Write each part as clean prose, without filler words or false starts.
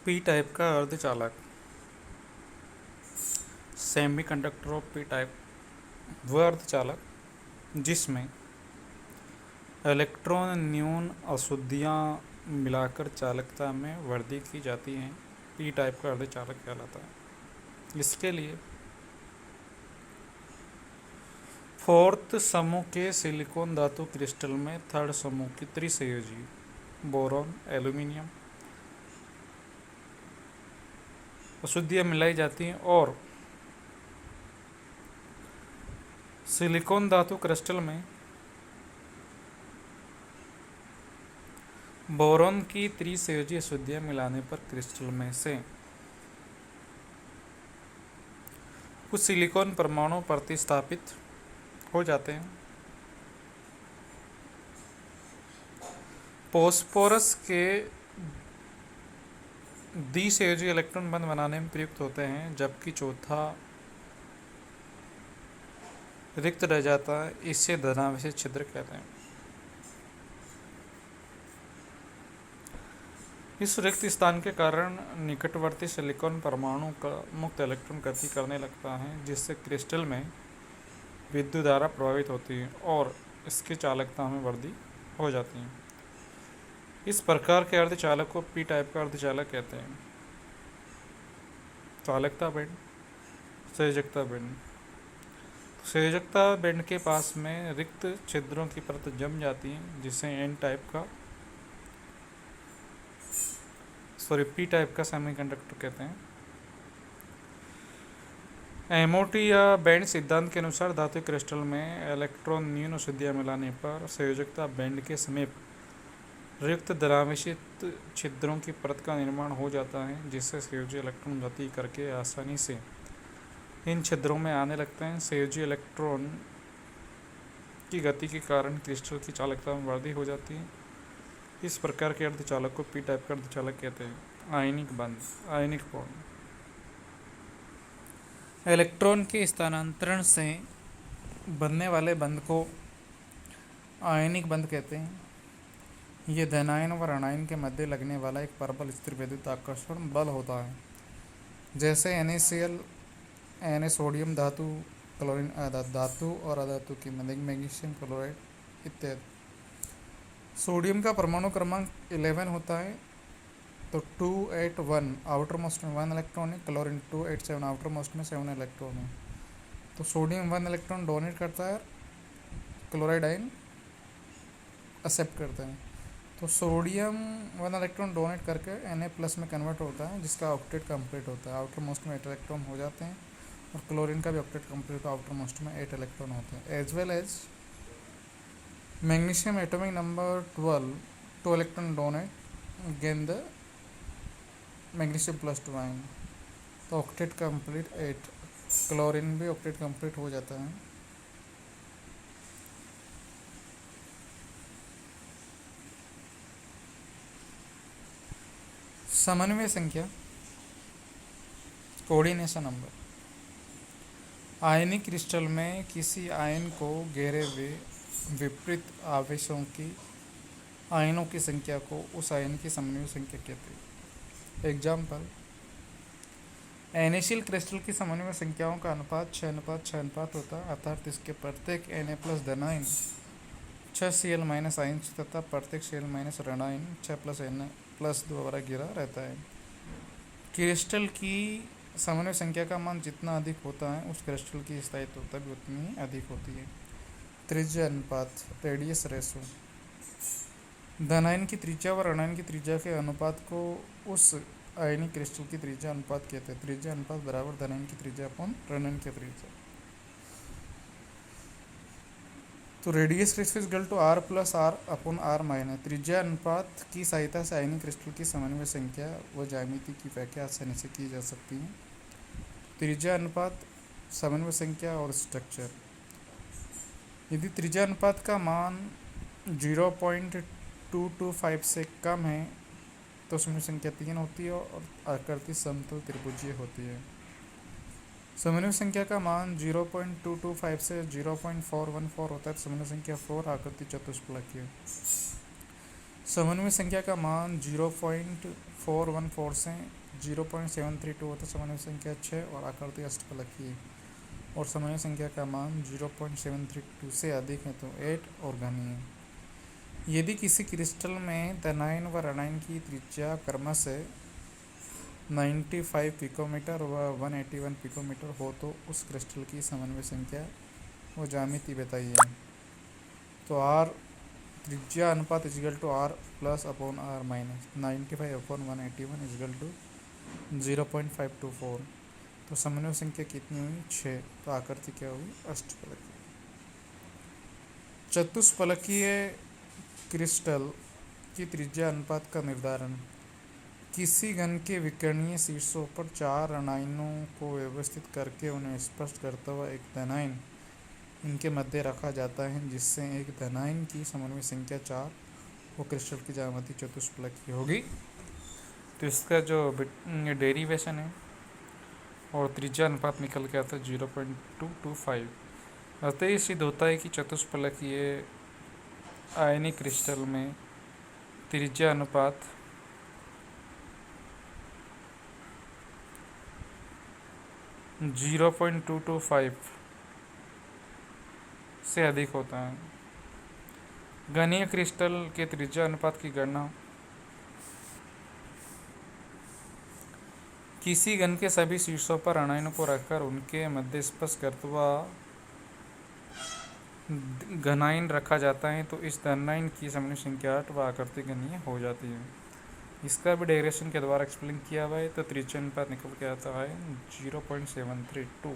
P type का अर्धचालक semiconductor of P type वह अर्धचालक जिसमें इलेक्ट्रॉन न्यून अशुद्धियाँ मिलाकर चालकता में वृद्धि की जाती हैं, पी टाइप का अर्धचालक कहलाता है। इसके लिए फोर्थ समूह के सिलिकॉन धातु क्रिस्टल में थर्ड समूह की त्रिसंयोजी बोरॉन एल्यूमिनियम अशुद्धियाँ मिलाई जाती हैं और सिलिकॉन धातु क्रिस्टल में बोरॉन की त्रिसंयोजी अशुद्धियाँ मिलाने पर क्रिस्टल में से कुछ सिलिकॉन परमाणु प्रतिस्थापित हो जाते हैं। फोस्फोरस के द्विसंयोजी इलेक्ट्रॉन बंध बनाने में प्रयुक्त होते हैं, जबकि चौथा रिक्त रह जाता है। इसे धनावेशित छिद्र कहते हैं। इस रिक्त स्थान के कारण निकटवर्ती सिलिकॉन परमाणु का मुक्त इलेक्ट्रॉन गति करने लगता है, जिससे क्रिस्टल में विद्युत धारा प्रभावित होती है और इसकी चालकता में वृद्धि हो जाती है। इस प्रकार के अर्धचालक को पी टाइप का अर्धचालक कहते हैं। चालकता बैंड, संयोजकता बैंड। संयोजकता बैंड के पास में रिक्त छिद्रों की परत जम जाती है, जिसे पी टाइप का सेमीकंडक्टर कहते हैं। एमओटी या बैंड सिद्धांत के अनुसार धातु क्रिस्टल में इलेक्ट्रॉन न्यून अशुद्धियाँ मिलाने पर संयोजकता बैंड के समीप रिक्त धनावेशित छिद्रों की परत का निर्माण हो जाता है, जिससे संयोजी इलेक्ट्रॉन गति करके आसानी से इन छिद्रों में आने लगते हैं। संयोजी इलेक्ट्रॉन की गति के कारण क्रिस्टल की चालकता में वृद्धि हो जाती है। इस प्रकार के अर्धचालक को पी टाइप का अर्धचालक कहते हैं। आयनिक बंध, आयनिक बॉन्ड। इलेक्ट्रॉन के स्थानांतरण से बनने वाले बंध को आयनिक बंध कहते हैं। ये धनायन और ऋणायन के मध्य लगने वाला एक परबल स्थिर विद्युत आकर्षण बल होता है। जैसे NaCl, Na सोडियम धातु, क्लोरीन धातु और अधातु की मैग्नीशियम क्लोराइड इत्यादि। सोडियम का परमाणु क्रमांक 11 होता है, तो 281 आउटर मोस्ट में 1 इलेक्ट्रॉन है। क्लोरीन 287 आउटर मोस्ट में 7 इलेक्ट्रॉन है। तो सोडियम 1 इलेक्ट्रॉन डोनेट करता है, क्लोराइड आयन एक्सेप्ट करता है। तो सोडियम 1 इलेक्ट्रॉन डोनेट करके Na+ में कन्वर्ट होता है, जिसका ऑक्टेट कंप्लीट होता है। आउटर मोस्ट में 8 इलेक्ट्रॉन हो जाते हैं और क्लोरीन का भी ऑक्टेट कंप्लीट आउटर मोस्ट में 8 इलेक्ट्रॉन होते हैं। As well as magnesium atomic number 12 2 electron donate gain the magnesium +2 ion, तो ऑक्टेट कंप्लीट 8। क्लोरीन भी ऑक्टेट कंप्लीट हो जाता है। समन्वय संख्या, कोऑर्डिनेशन नंबर। आयनिक क्रिस्टल में किसी आयन को घेरे हुए विपरीत आवेशों की आयनों की संख्या को उस आयन की समन्वय संख्या कहते हैं। एग्जाम्पल, NaCl क्रिस्टल की समन्वय संख्याओं का अनुपात 6:6 होता है, अर्थात इसके प्रत्येक Na+ धनायन 6Cl- आयन तथा प्रत्येक Cl- ऋणायन 6+Na+ द्वारा घिरा रहता है। क्रिस्टल की समन्वय संख्या का मान जितना अधिक होता है, उस क्रिस्टल की स्थायित्वता भी उतनी ही अधिक होती है। त्रिज्या अनुपात, रेडियस रेशो। धनायन की त्रिज्या व ऋणायन की त्रिज्या के अनुपात को उस आयनिक क्रिस्टल की त्रिज्या अनुपात कहते हैं। त्रिज्या अनुपात बराबर धनायन की त्रिज्या अपॉन ऋणायन की त्रिज्या। तो radius ratio is equal to R+R/R-। त्रिज्या अनुपात की सहायता से आयनिक क्रिस्टल की समन्वय संख्या व ज्यामिति की व्याख्या आसानी से की जा सकती है। त्रिज्या अनुपात, समन्वय संख्या और स्ट्रक्चर। यदि त्रिज्या अनुपात का मान 0.225 से कम है तो समन्वय संख्या 3 होती है और आकृति समतल त्रिभुजीय होती है। समन्वय संख्या का मान 0.225 से 0.414 होता है, तो समन्वय संख्या 4 आकृति चतुष्फलकीय। समन्वय संख्या का मान 0.414 से 0.732 होता है। समन्वय संख्या 6 और आकृति अष्टफलकीय है। और समन्वय संख्या का मान 0.732 से अधिक है तो 8 और घनीय है। यदि किसी क्रिस्टल में धनायन व ऋणायन की त्रिज्या क्रमशः 95 पिकोमीटर व 181 पिकोमीटर हो तो उस क्रिस्टल की समन्वय संख्या व ज्यामिति बताइए। तो आर त्रिज्या अनुपात is equal to R plus upon R minus 95 upon 181 is equal to 0.524। तो समन्वय संख्या कितनी हुई 6। तो आकृति क्या हुई अष्टफलकीय। चतुष्फलकीय क्रिस्टल की त्रिज्या अनुपात का निर्धारण। किसी घन के विकर्णीय शीर्षों पर 4 ऋणायनों को व्यवस्थित करके उन्हें स्पष्ट करता हुआ एक धनायन इनके मध्य रखा जाता है, जिससे एक धनायन की समन्वय संख्या 4 वो क्रिस्टल की ज्यामिति चतुष्फलकीय होगी। तो इसका जो डेरिवेशन है और त्रिज्या अनुपात निकल के आता है 0.225। अतः ये सिद्ध होता है कि चतुष्फलकीय आयनिक क्रिस्टल में त्रिज्या अनुपात 0.225 से अधिक होता है। घनीय क्रिस्टल के त्रिज्या अनुपात की गणना किसी घन के सभी शीर्षों पर ऋणायनों को रखकर उनके मध्य स्पर्श करता हुआ घनायन रखा जाता है, तो इस धनायन की समन्वय संख्या 8 व आकृति घनीय हो जाती है। इसका भी डेरिवेशन के द्वारा एक्सप्लेन किया हुआ है। तो त्रिज्या अनुपात निकल के आता है 0.732।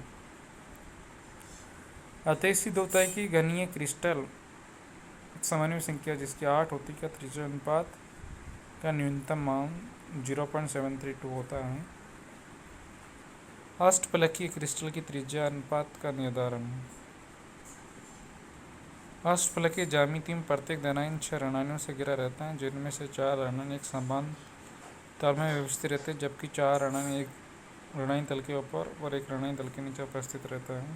अतः सिद्ध होता है कि घनीय क्रिस्टल समन्वय संख्या जिसकी 8 होती है, त्रिज्या अनुपात का न्यूनतम मान 0.732 होता है। अष्टफलकीय क्रिस्टल की त्रिज्या अनुपात का निर्धारण। अष्टफलकीय ज्यामिति में प्रत्येक धनायन 6 ऋणायनों से घिरा रहता है, जिनमें से 4 ऋणायन एक समान तल में व्यवस्थित रहते हैं, जबकि 4 ऋणायन एक ऋणायन तल के ऊपर और एक ऋणायन तल के नीचे उपस्थित रहता है।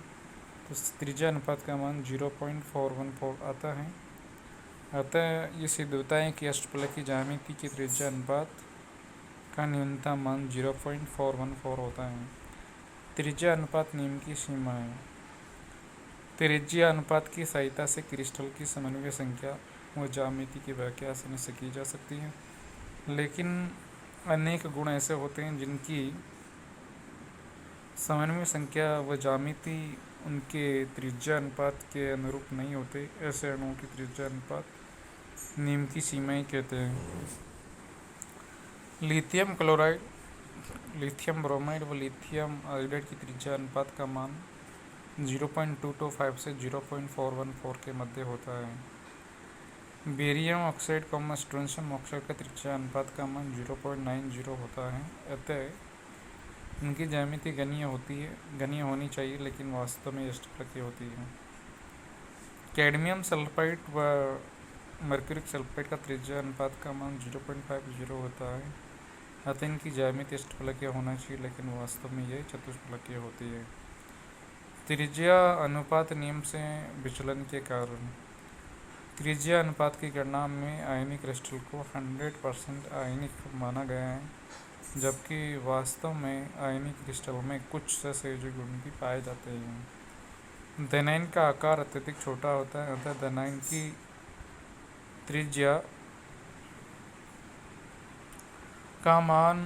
तो त्रिज्या अनुपात का मान 0.414 आता है। अतः ये सिद्ध होता है कि अष्टफलकीय ज्यामिति की त्रिज्या अनुपात का न्यूनतम मान 0.414 होता है। त्रिज्या अनुपात नियम की सीमाएं। त्रिज्या अनुपात की सहायता से क्रिस्टल की समन्वय संख्या व ज्यामिति की व्याख्या आसानी से की जा सकती है, लेकिन अनेक गुण ऐसे होते हैं जिनकी समन्वय संख्या व ज्यामिति उनके त्रिज्या अनुपात के अनुरूप नहीं होते। ऐसे अणुओं की त्रिज्या अनुपात नियम की सीमाएं कहते हैं। लिथियम क्लोराइड, लिथियम ब्रोमाइड व लिथियम आयोडाइड की त्रिज्या अनुपात का मान 0.225 से 0.414 के मध्य होता है। बेरियम ऑक्साइड स्ट्रोंशियम ऑक्साइड का त्रिज्या अनुपात का मान 0.90 होता है। अतः इनकी ज्यामिति घनीय होनी चाहिए, लेकिन वास्तव में अष्टफलकीय होती है। कैडमियम सल्फाइड व मर्क्यूरिक सल्फाइड का त्रिज्या अनुपात का मान 0.50 होता है। अतः इनकी ज्यामिति अष्टफलकीय होना चाहिए, लेकिन वास्तव में यह चतुष्फलकीय होती है। त्रिज्या अनुपात नियम से विचलन के कारण। त्रिज्या अनुपात की गणना में आयनिक क्रिस्टल को 100% आयनिक माना गया है, जबकि वास्तव में आयनिक क्रिस्टल में कुछ सहसंयोजक गुण भी पाए जाते हैं। धनायन का आकार अत्यधिक छोटा होता है, अतः धनायन की त्रिज्या का मान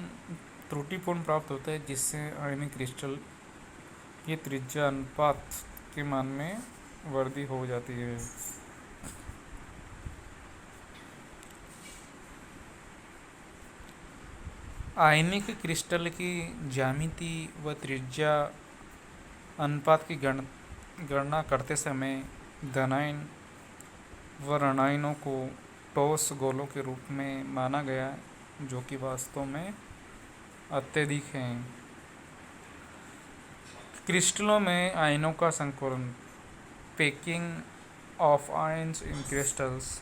त्रुटिपूर्ण प्राप्त होता है, जिससे आयनिक क्रिस्टल की त्रिज्या अनुपात के मान में वृद्धि हो जाती है। आयनिक क्रिस्टल की ज्यामिति व त्रिज्या अनुपात की गणना करते समय धनायन व ऋणायनों को ठोस गोलों के रूप में माना गया, जो कि वास्तव में अत्यधिक हैं। क्रिस्टलों में आयनों का संकुलन, packing of ions in crystals.